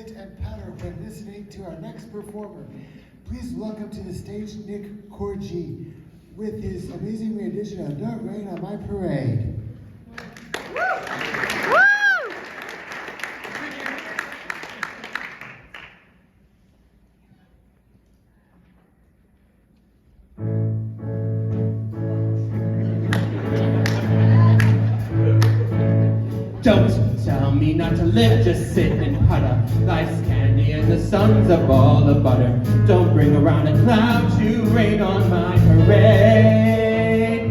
sit and patter when listening to our next performer. Please welcome to the stage Nick Corgi with his amazing rendition of Don't Rain on My Parade. Don't tell me not to live, just sit and putter. Life's candy and the sun's a ball of butter. Don't bring around a cloud to rain on my parade.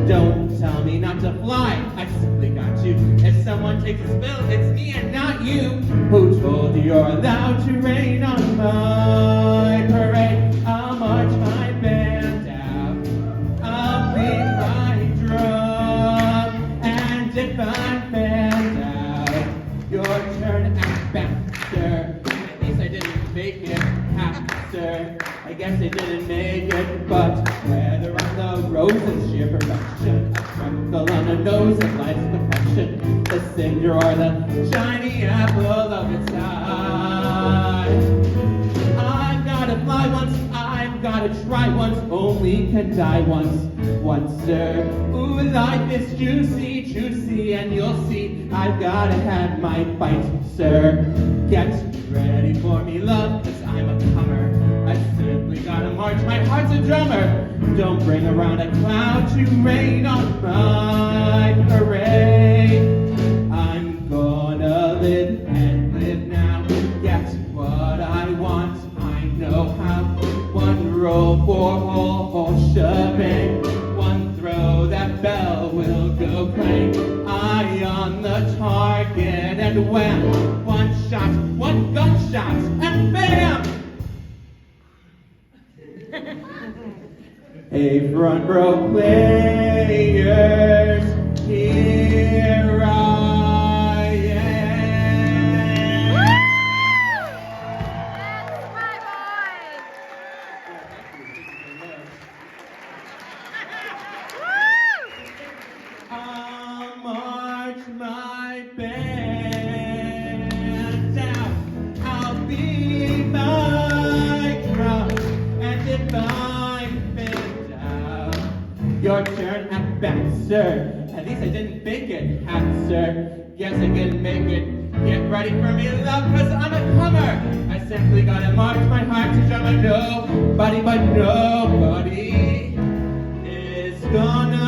Don't tell me not to fly, I simply got to. If someone takes a spill, it's me and not you. Who told you you're allowed to rain on my parade? I'll march my band out, I'll beat my drum, and if I'm banned out, your turn at bat, sir. At least I didn't make it half, sir. I guess I didn't make it, but whether on the roses, sheer perfection, a freckle on the nose of life's complexion, the cinder or the shiny apple of its eye. I've gotta fly once, I've gotta try once, only can die once, sir. Ooh, life is juicy, juicy, and you'll see I've gotta have my fight, sir. Get ready for me, love, 'cause I'm a comer. I simply gotta march, my heart's a drummer. Don't bring around a cloud to rain on my parade. I'm gonna live and live now, get what I want, I know how. One roll for whole shebang, one throw, that bell will go clang. Eye on the target and wham, one shot, one gunshot, and bam! Hey, front row players, here I am. I'll march my band out, I'll beat my drum, and if I'm bent out, your turn at bat, sir. At least I didn't fake it, hat, sir. Yes, I didn't make it. Get ready for me, love, 'cause I'm a comer. I simply gotta march my heart to drum. Nobody but nobody is gonna